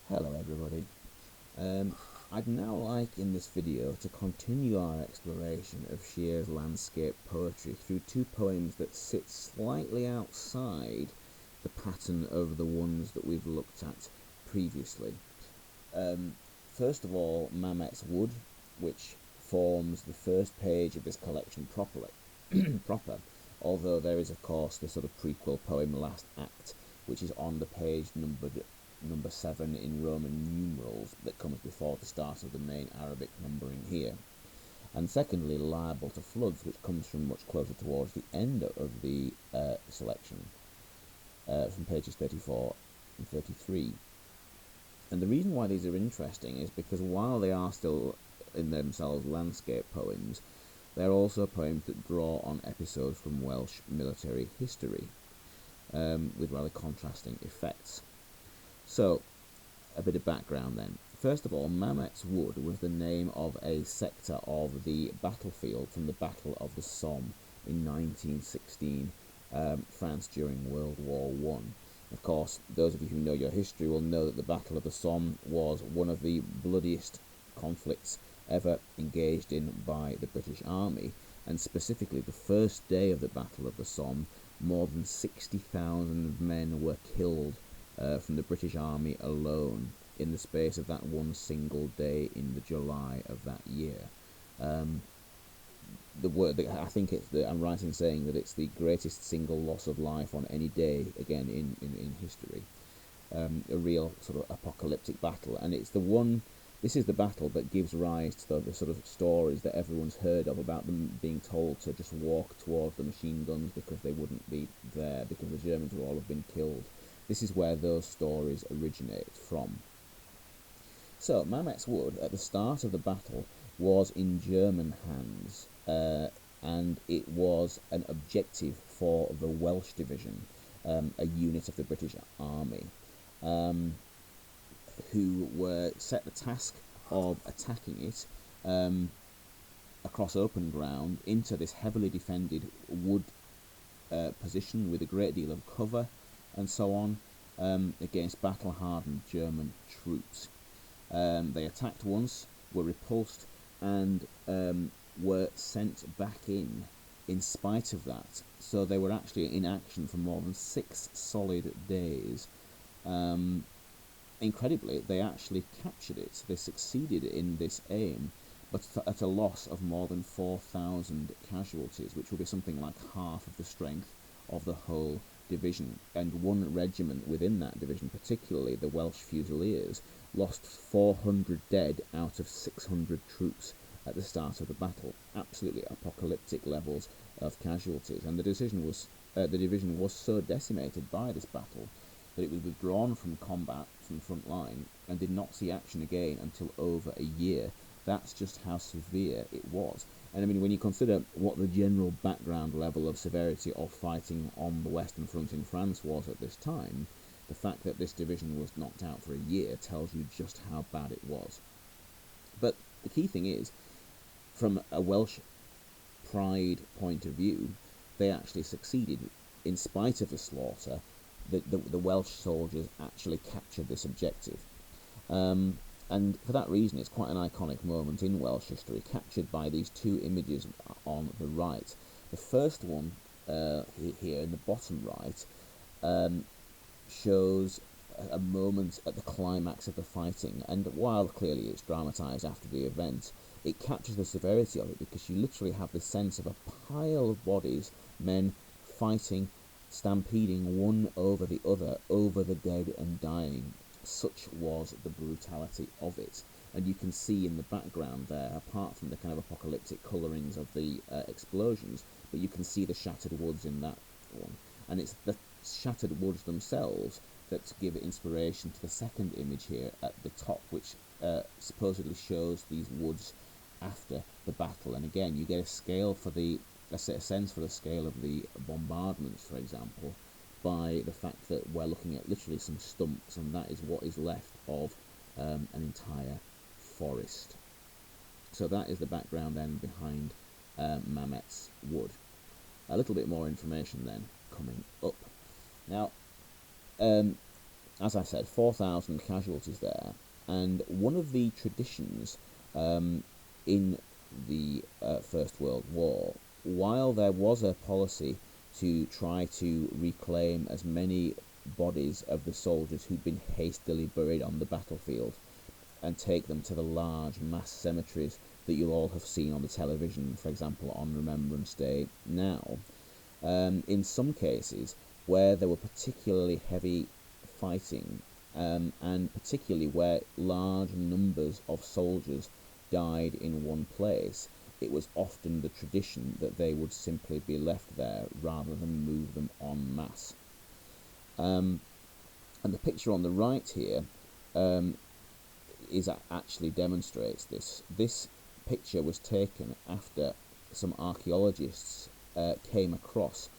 Hello everybody. I'd now like in this video to continue our exploration of Shear's landscape poetry through two poems that sit slightly outside the pattern of the ones that we've looked at previously. First of all, Mametz Wood, which forms the first page of this collection proper, although there is of course the sort of prequel poem Last Act, which is on the page number 7 in Roman numerals that comes before the start of the main Arabic numbering here. And secondly, Liable to Floods, which comes from much closer towards the end of the selection, from pages 34 and 33. And the reason why these are interesting is because while they are still in themselves landscape poems, they're also poems that draw on episodes from Welsh military history, with rather contrasting effects. So, a bit of background then. First of all, Mametz Wood was the name of a sector of the battlefield from the Battle of the Somme in 1916, France during World War I. Of course, those of you who know your history will know that the Battle of the Somme was one of the bloodiest conflicts ever engaged in by the British Army, and specifically the first day of the Battle of the Somme, more than 60,000 men were killed from the British Army alone in the space of that one single day in the July of that year. I think I'm right in saying that it's the greatest single loss of life on any day, again, in history. A real sort of apocalyptic battle, and it's the one. This is the battle that gives rise to the sort of stories that everyone's heard of about them being told to just walk towards the machine guns because they wouldn't be there, because the Germans would all have been killed. This is where those stories originate from. So, Mametz Wood, at the start of the battle, was in German hands, and it was an objective for the Welsh Division, a unit of the British Army, who were set the task of attacking it across open ground into this heavily defended wood position with a great deal of cover and so on, against battle-hardened German troops. They attacked once, were repulsed, and were sent back in spite of that. So they were actually in action for more than 6 solid days. Incredibly, they actually captured it. They succeeded in this aim, but at a loss of more than 4,000 casualties, which will be something like half of the strength of the whole division. And one regiment within that division, particularly the Welsh Fusiliers, lost 400 dead out of 600 troops at the start of the battle. Absolutely apocalyptic levels of casualties. And the division was so decimated by this battle that it was withdrawn from combat from the front line and did not see action again until over a year. That's just how severe it was. And I mean, when you consider what the general background level of severity of fighting on the Western Front in France was at this time, the fact that this division was knocked out for a year tells you just how bad it was. But the key thing is, from a Welsh pride point of view, they actually succeeded. In spite of the slaughter, the Welsh soldiers actually captured this objective. And for that reason, it's quite an iconic moment in Welsh history, captured by these two images on the right. The first one, here in the bottom right, shows a moment at the climax of the fighting, and while clearly it's dramatised after the event, it captures the severity of it, because you literally have this sense of a pile of bodies, men fighting, stampeding one over the other, over the dead and dying. Such was the brutality of it. And you can see in the background there, apart from the kind of apocalyptic colourings of the explosions, but you can see the shattered woods in that one. And it's the shattered woods themselves that give inspiration to the second image here at the top, which supposedly shows these woods after the battle. And again, you get a sense for the scale of the bombardments, for example, by the fact that we're looking at literally some stumps, and that is what is left of an entire forest. So that is the background then behind Mametz Wood. A little bit more information then coming up. Now, as I said, 4,000 casualties there. And one of the traditions in the First World War, while there was a policy to try to reclaim as many bodies of the soldiers who'd been hastily buried on the battlefield and take them to the large mass cemeteries that you'll all have seen on the television, for example, on Remembrance Day now, in some cases where there were particularly heavy fighting, and particularly where large numbers of soldiers died in one place, it was often the tradition that they would simply be left there rather than move them en masse. And the picture on the right here actually demonstrates this. This picture was taken after some archaeologists came across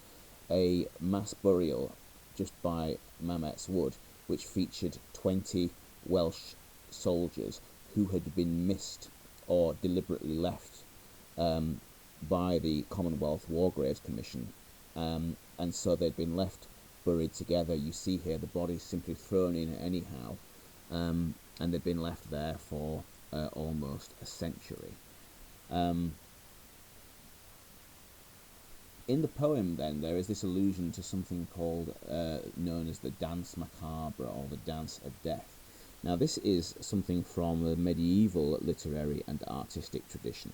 a mass burial just by Mametz Wood, which featured 20 Welsh soldiers who had been missed or deliberately left by the Commonwealth War Graves Commission, and so they'd been left buried together. You see here the bodies simply thrown in anyhow, and they'd been left there for almost a century. In the poem, then, there is this allusion to something called known as the Danse Macabre, or the Dance of Death. Now, this is something from the medieval literary and artistic tradition,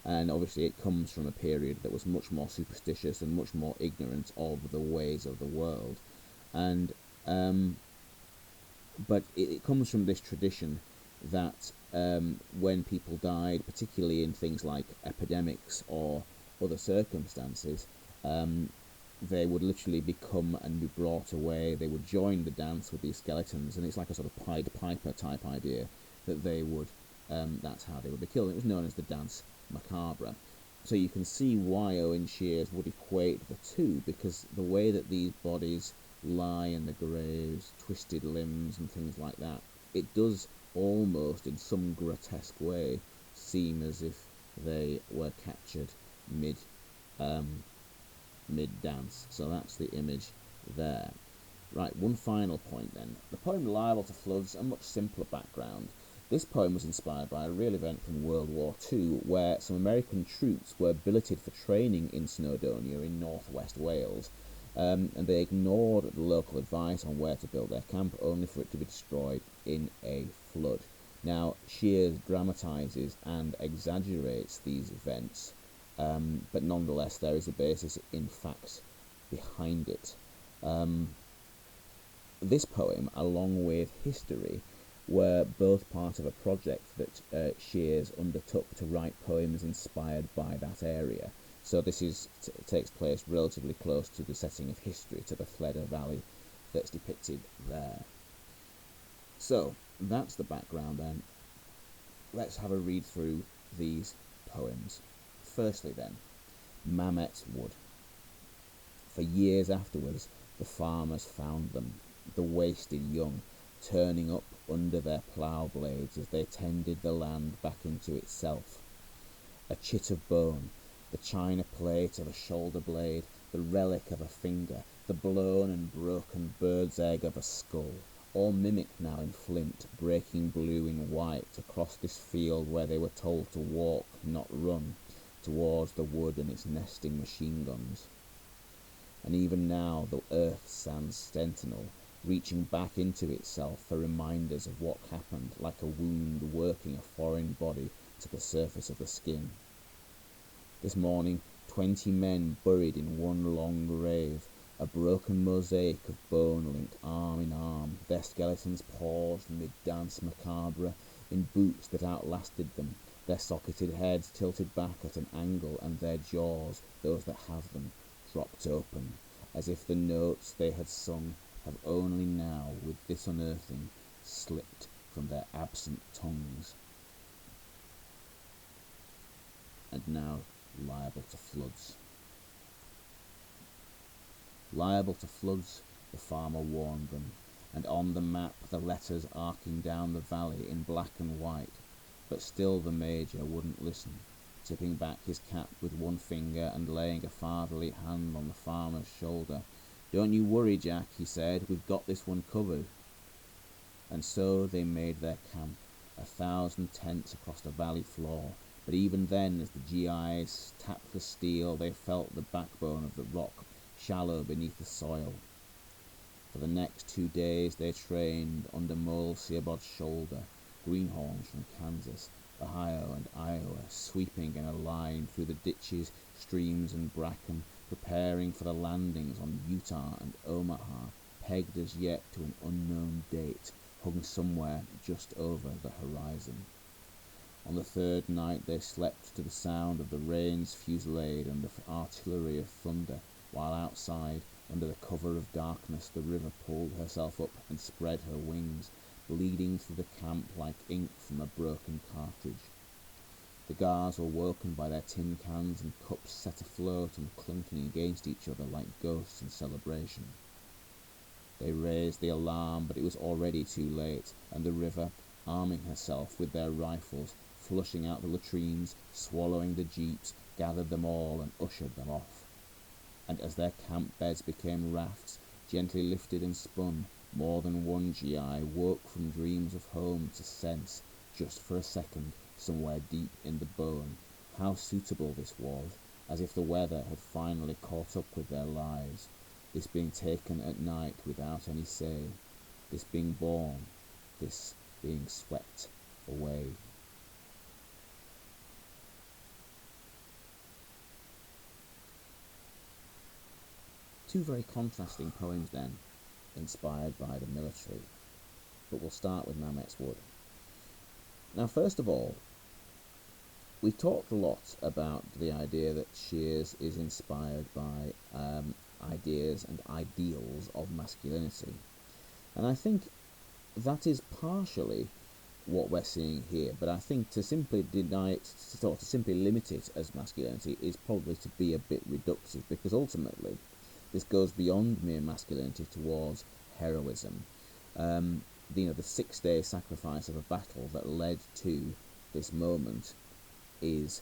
and obviously it comes from a period that was much more superstitious and much more ignorant of the ways of the world. And but it comes from this tradition that when people died, particularly in things like epidemics or other circumstances, they would literally become and be brought away. They would join the dance with these skeletons, and it's like a sort of Pied Piper type idea that they would, that's how they would be killed. It was known as the Dance Macabre. So you can see why Owen Shears would equate the two, because the way that these bodies lie in the graves, twisted limbs and things like that, it does almost in some grotesque way seem as if they were captured mid-dance. So that's the image there. Right, one final point then. The poem Liable to Flood's a much simpler background. This poem was inspired by a real event from World War II, where some American troops were billeted for training in Snowdonia in northwest Wales, and they ignored the local advice on where to build their camp, only for it to be destroyed in a flood. Now, Shears dramatises and exaggerates these events, but nonetheless there is a basis in facts behind it. This poem, along with History, were both part of a project that Shears undertook to write poems inspired by that area. So this takes place relatively close to the setting of History, to the Fleder Valley that's depicted there. So that's the background then. Let's have a read through these poems. Firstly then, Mametz Wood. For years afterwards, the farmers found them, the wasted young, turning up under their plough blades as they tended the land back into itself. A chit of bone, the china plate of a shoulder blade, the relic of a finger, the blown and broken bird's egg of a skull, all mimicked now in flint, breaking blue in white across this field where they were told to walk, not run, towards the wood and its nesting machine guns. And even now the earth stands sentinel, reaching back into itself for reminders of what happened, like a wound working a foreign body to the surface of the skin. This morning, 20 men buried in one long grave, a broken mosaic of bone linked arm in arm, their skeletons paused mid-dance macabre in boots that outlasted them, their socketed heads tilted back at an angle and their jaws, those that have them, dropped open, as if the notes they had sung have only now, with this unearthing, slipped from their absent tongues. And now, liable to floods. Liable to floods, the farmer warned them, and on the map the letters arcing down the valley in black and white, but still the Major wouldn't listen, tipping back his cap with one finger and laying a fatherly hand on the farmer's shoulder. "Don't you worry, Jack," he said, "we've got this one covered." and so they made their camp, 1,000 tents across the valley floor. But even then, as the GIs tapped the steel, they felt the backbone of the rock shallow beneath the soil. For the next 2 days they trained under Mole Seabod's shoulder, greenhorns from Kansas, Ohio and Iowa, sweeping in a line through the ditches, streams and bracken, preparing for the landings on Utah and Omaha, pegged as yet to an unknown date, hung somewhere just over the horizon. On the third night they slept to the sound of the rain's fusillade and the artillery of thunder, while outside, under the cover of darkness, the river pulled herself up and spread her wings, bleeding through the camp like ink from a broken cartridge. The guards were woken by their tin cans and cups set afloat and clunking against each other like ghosts in celebration. They raised the alarm, but it was already too late, and the river, arming herself with their rifles, flushing out the latrines, swallowing the jeeps, gathered them all and ushered them off. And as their camp beds became rafts, gently lifted and spun, more than one GI woke from dreams of home to sense, just for a second, somewhere deep in the bone, how suitable this was, as if the weather had finally caught up with their lives, this being taken at night without any say, this being born, this being swept away. Two very contrasting poems then, inspired by the military, but we'll start with Mametz Wood. Now, first of all, we talked a lot about the idea that Shears is inspired by ideas and ideals of masculinity, and I think that is partially what we're seeing here, but I think to simply deny it, to simply limit it as masculinity is probably to be a bit reductive, because ultimately this goes beyond mere masculinity towards heroism. The 6-day sacrifice of a battle that led to this moment is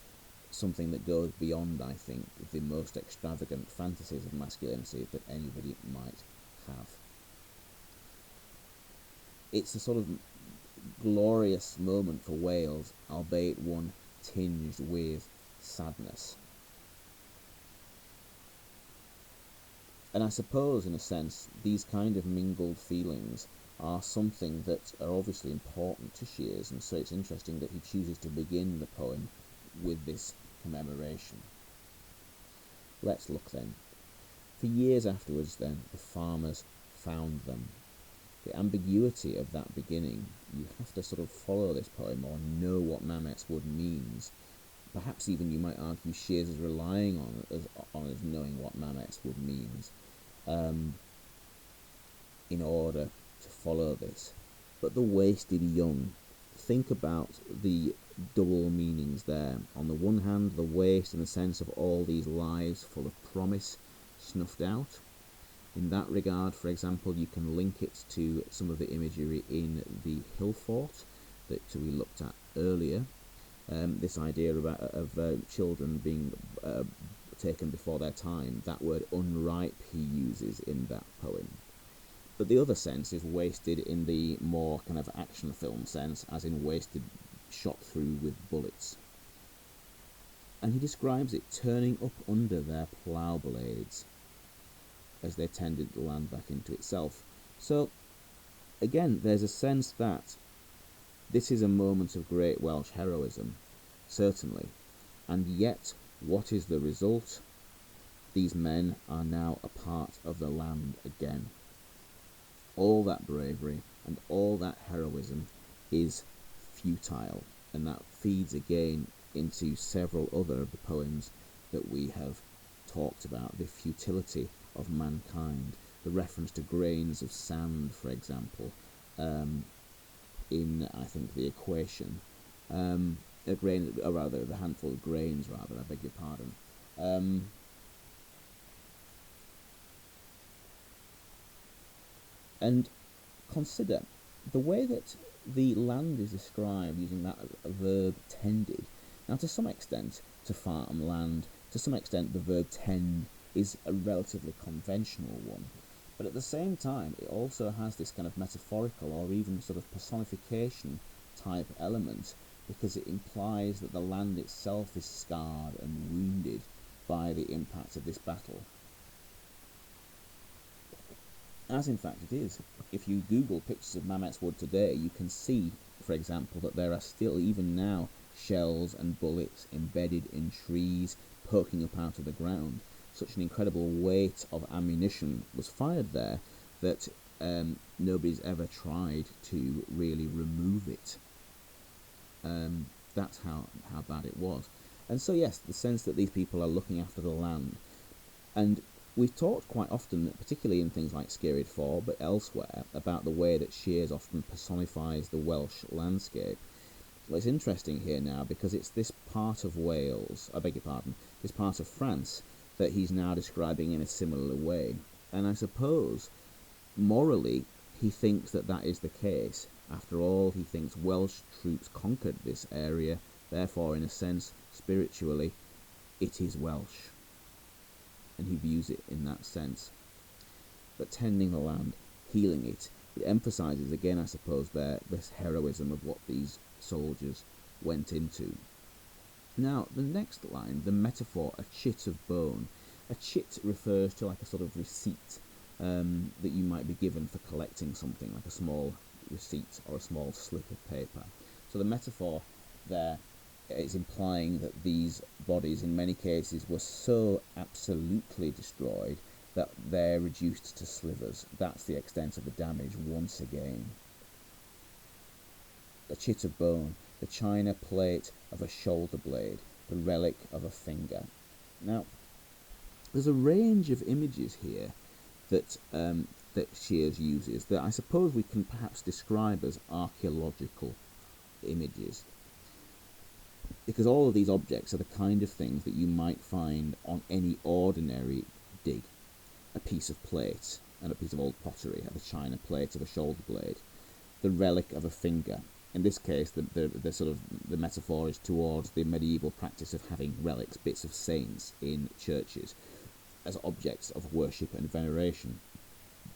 something that goes beyond, I think, the most extravagant fantasies of masculinity that anybody might have. It's a sort of glorious moment for Wales, albeit one tinged with sadness. And I suppose, in a sense, these kind of mingled feelings are something that are obviously important to Shears, and so it's interesting that he chooses to begin the poem with this commemoration. Let's look then. For years afterwards then, the farmers found them. The ambiguity of that beginning, you have to sort of follow this poem or know what Mametz Wood means. Perhaps even you might argue Shears is relying on us knowing what Mametz Wood means in order to follow this. But the wasted young, think about the double meanings there. On the one hand, the waste in the sense of all these lives full of promise snuffed out. In that regard, for example, you can link it to some of the imagery in the Hill Fort that we looked at earlier. This idea of children being taken before their time, that word unripe he uses in that poem. But the other sense is wasted in the more kind of action film sense, as in wasted, shot through with bullets. And he describes it turning up under their plough blades as they tended the land back into itself. So, again, there's a sense that this is a moment of great Welsh heroism, certainly, and yet what is the result? These men are now a part of the land again. All that bravery and all that heroism is futile, and that feeds again into several other of the poems that we have talked about, the futility of mankind, the reference to grains of sand, for example, in, I think, the equation, the handful of grains, I beg your pardon. And consider the way that the land is described using that verb tended. Now, to some extent, to farm land, to some extent, the verb tend is a relatively conventional one. But at the same time, it also has this kind of metaphorical or even sort of personification type element, because it implies that the land itself is scarred and wounded by the impact of this battle. As in fact it is. If you Google pictures of Mametz Wood today, you can see, for example, that there are still, even now, shells and bullets embedded in trees, poking up out of the ground. Such an incredible weight of ammunition was fired there that nobody's ever tried to really remove it. That's how bad it was. And so yes, the sense that these people are looking after the land. And we've talked quite often, particularly in things like Skirrid 4, but elsewhere, about the way that Shears often personifies the Welsh landscape. Well, it's interesting here now because it's this part of Wales, I beg your pardon, this part of France that he's now describing in a similar way. And I suppose, morally, he thinks that that is the case. After all, he thinks Welsh troops conquered this area, therefore, in a sense, spiritually, it is Welsh. And he views it in that sense. But tending the land, healing it, it emphasises again, I suppose, this heroism of what these soldiers went into. Now, the next line, the metaphor, a chit of bone. A chit refers to like a sort of receipt that you might be given for collecting something, like a small receipt or a small slip of paper. So the metaphor there is implying that these bodies in many cases were so absolutely destroyed that they're reduced to slivers. That's the extent of the damage once again. A chit of bone, the china plate of a shoulder blade, the relic of a finger. Now, there's a range of images here that Shears uses that I suppose we can perhaps describe as archaeological images, because all of these objects are the kind of things that you might find on any ordinary dig. A piece of plate and a piece of old pottery, a china plate of a shoulder blade, the relic of a finger. In this case, the sort of the metaphor is towards the medieval practice of having relics, bits of saints in churches, as objects of worship and veneration.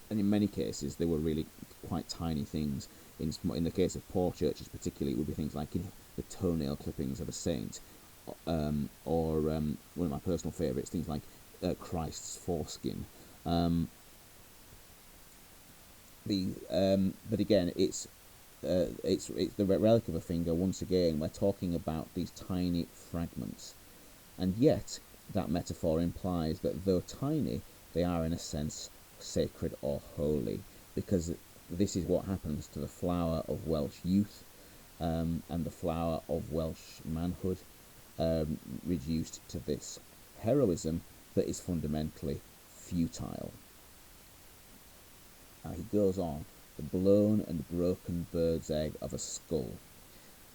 And in many cases, they were really quite tiny things. In the case of poor churches particularly, it would be things like the toenail clippings of a saint, or one of my personal favourites, things like Christ's foreskin. But again, it's the relic of a finger. Once again, we're talking about these tiny fragments, and yet that metaphor implies that though tiny, they are in a sense sacred or holy, because this is what happens to the flower of Welsh youth and the flower of Welsh manhood, reduced to this heroism that is fundamentally futile. He goes on, the blown and broken bird's egg of a skull.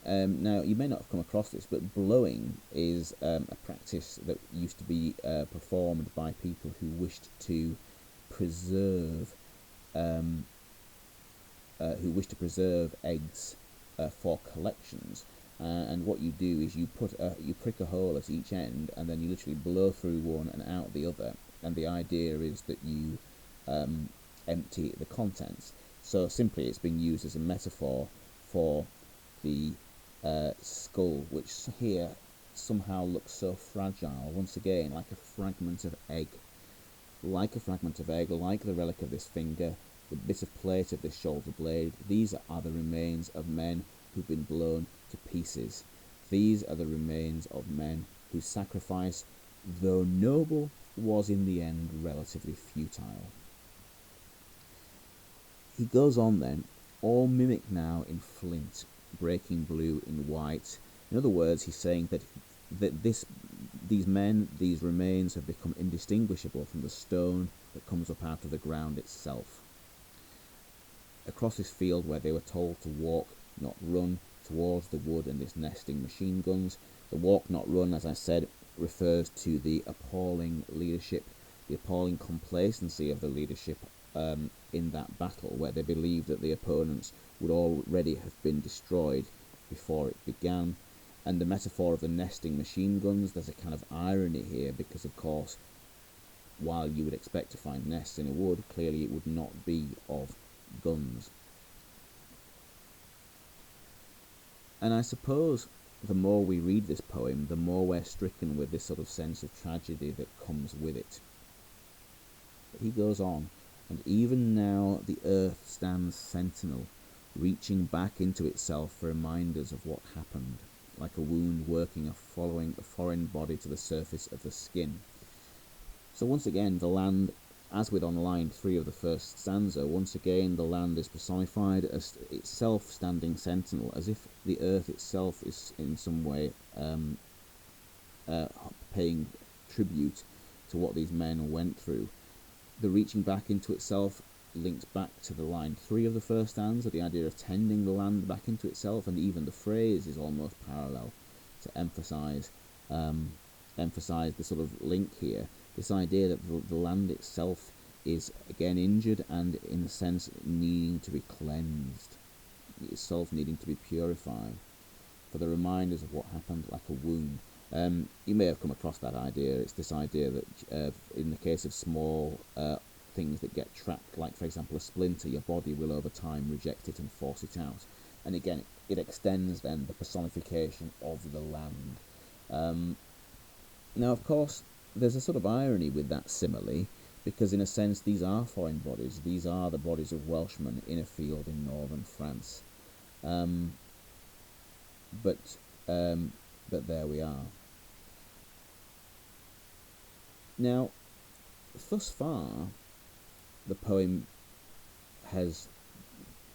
Now, you may not have come across this, but blowing is a practice that used to be performed by people who wished to preserve eggs for collections. And what you do is you prick a hole at each end, and then you literally blow through one and out the other. And the idea is that you empty the contents. So simply, it's being used as a metaphor for the skull, which here somehow looks so fragile, once again, like a fragment of egg. Like a fragment of egg, like the relic of this finger, the bit of plate of this shoulder blade, these are the remains of men who've been blown to pieces. These are the remains of men whose sacrifice, though noble, was in the end relatively futile. He goes on then, all mimic now in flint, breaking blue in white. In other words, he's saying that these men, these remains, have become indistinguishable from the stone that comes up out of the ground itself. Across this field where they were told to walk, not run, towards the wood and its nesting machine guns. The walk, not run, as I said, refers to the appalling leadership, the appalling complacency of the leadership in that battle, where they believed that the opponents would already have been destroyed before it began. And the metaphor of the nesting machine guns, there's a kind of irony here, because of course while you would expect to find nests in a wood, clearly it would not be of guns. And I suppose the more we read this poem, the more we're stricken with this sort of sense of tragedy that comes with it. But he goes on, and even now the earth stands sentinel, reaching back into itself for reminders of what happened, like a wound working following a foreign body to the surface of the skin. So once again, the land, as with on line 3 of the first stanza, once again the land is personified as itself standing sentinel, as if the earth itself is in some way paying tribute to what these men went through. The reaching back into itself links back to the line 3 of the first stanza, the idea of tending the land back into itself, and even the phrase is almost parallel to emphasize the sort of link here. This idea that the land itself is again injured and, in a sense, needing to be cleansed, itself needing to be purified, for the reminders of what happened, like a wound. You may have come across that idea. It's this idea that in the case of small things that get trapped, like for example a splinter, your body will over time reject it and force it out. And again, it extends then the personification of the land. Now, of course, there's a sort of irony with that simile, because in a sense these are foreign bodies. These are the bodies of Welshmen in a field in northern France. But there we are. Now, thus far, the poem has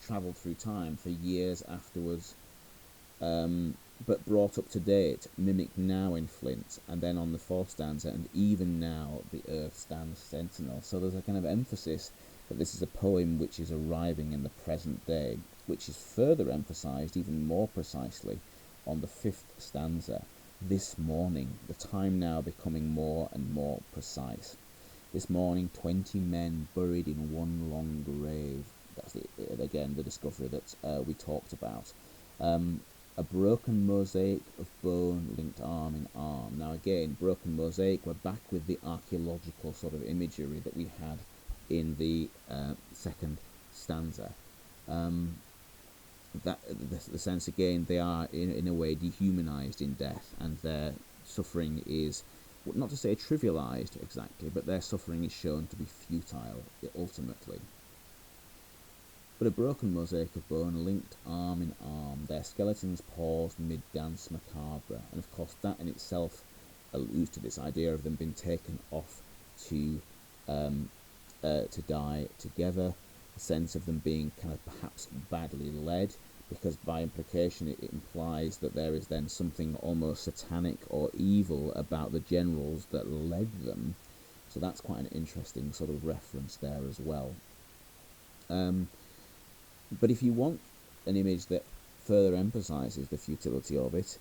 travelled through time for years afterwards, but brought up to date, mimicked now in Flint, and then on the 4th stanza, and even now the earth stands sentinel. So there's a kind of emphasis that this is a poem which is arriving in the present day, which is further emphasised even more precisely on the 5th stanza. This morning, the time now becoming more and more precise. This morning, 20 men buried in one long grave. That's again the discovery that we talked about. A broken mosaic of bone linked arm in arm. Now again, broken mosaic, we're back with the archaeological sort of imagery that we had in the 2nd stanza. That the sense again, they are in a way dehumanized in death, and their suffering is, not to say trivialized exactly, but their suffering is shown to be futile ultimately. But a broken mosaic of bone linked arm in arm, their skeletons paused mid-dance macabre, and of course that in itself alludes to this idea of them being taken off to die together, a sense of them being kind of perhaps badly led, because by implication it implies that there is then something almost satanic or evil about the generals that led them. So that's quite an interesting sort of reference there as well. But if you want an image that further emphasises the futility of it,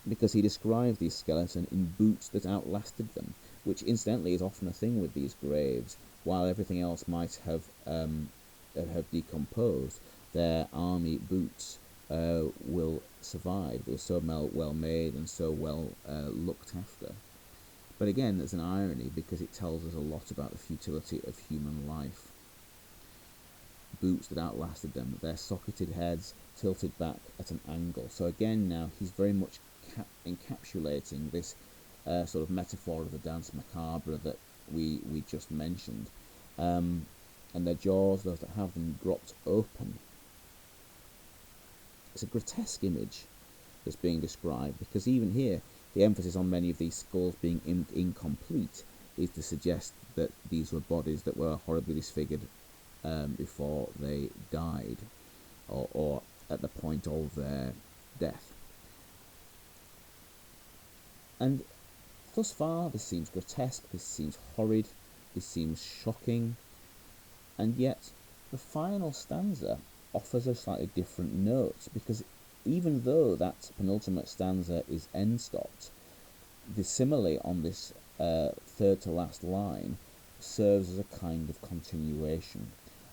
because he describes these skeletons in boots that outlasted them, which incidentally is often a thing with these graves. While everything else might have decomposed, their army boots will survive. They were so well made and so well looked after. But again, there's an irony, because it tells us a lot about the futility of human life. Boots that outlasted them, their socketed heads tilted back at an angle. So again, now he's very much encapsulating this sort of metaphor of the dance macabre that we just mentioned. And their jaws, those that have them, dropped open. It's a grotesque image that's being described, because even here, the emphasis on many of these skulls being incomplete is to suggest that these were bodies that were horribly disfigured before they died, or at the point of their death. And thus far, this seems grotesque, this seems horrid, this seems shocking, and yet the final stanza offers a slightly different note, because even though that penultimate stanza is end-stopped, the simile on this third to last line serves as a kind of continuation,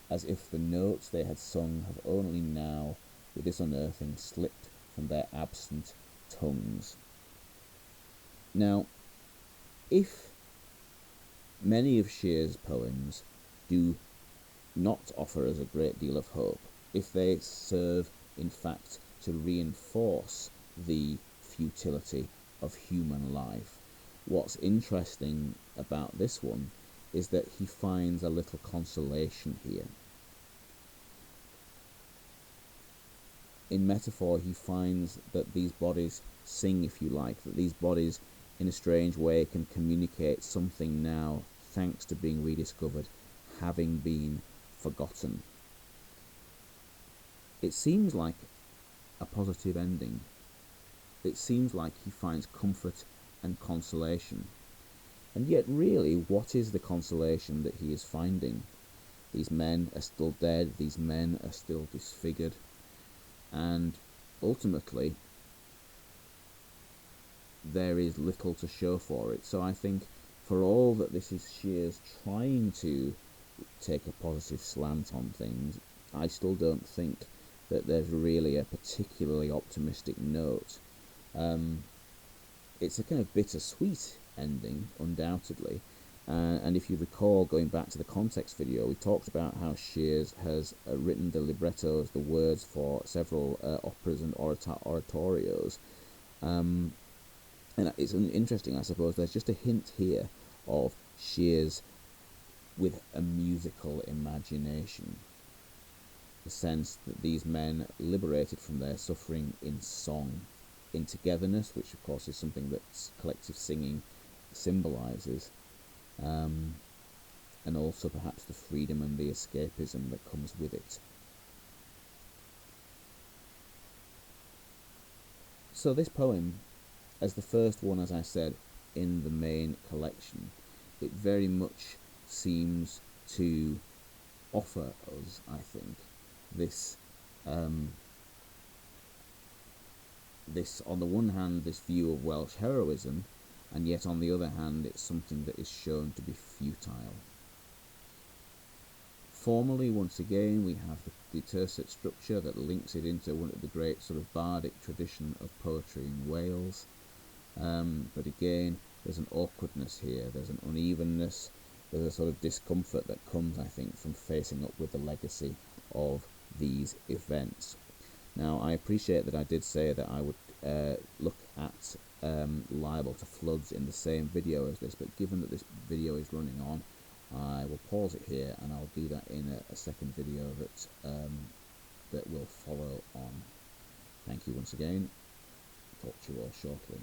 as if the notes they had sung have only now, with this unearthing, slipped from their absent tongues. Now, if Many of Shear's poems do not offer us a great deal of hope if they serve, in fact, to reinforce the futility of human life. What's interesting about this one is that he finds a little consolation here. In metaphor, he finds that these bodies sing, if you like, that these bodies, in a strange way, can communicate something now, thanks to being rediscovered, having been forgotten. It seems like a positive ending. It seems like he finds comfort and consolation. And yet, really, what is the consolation that he is finding? These men are still dead, these men are still disfigured, and ultimately there is little to show for it. So I think, for all that this is Shear's trying to take a positive slant on things, I still don't think that there's really a particularly optimistic note. It's a kind of bittersweet ending, undoubtedly. And if you recall, going back to the context video, we talked about how Shears has written the librettos, the words for several operas and oratorios. And it's interesting, I suppose, there's just a hint here of Shears with a musical imagination. The sense that these men liberated from their suffering in song, in togetherness, which of course is something that collective singing symbolises, and also perhaps the freedom and the escapism that comes with it. So this poem, as the first one, as I said, in the main collection, it very much seems to offer us, I think, this on the one hand, this view of Welsh heroism, and yet on the other hand, it's something that is shown to be futile. Formally, once again, we have the tercet structure that links it into one of the great sort of bardic tradition of poetry in Wales. But again, there's an awkwardness here, there's an unevenness, there's a sort of discomfort that comes, I think, from facing up with the legacy of these events. Now, I appreciate that I did say that I would look at Liable to Floods in the same video as this, but given that this video is running on, I will pause it here and I'll do that in a second video that will follow on. Thank you once again. Talk to you all shortly.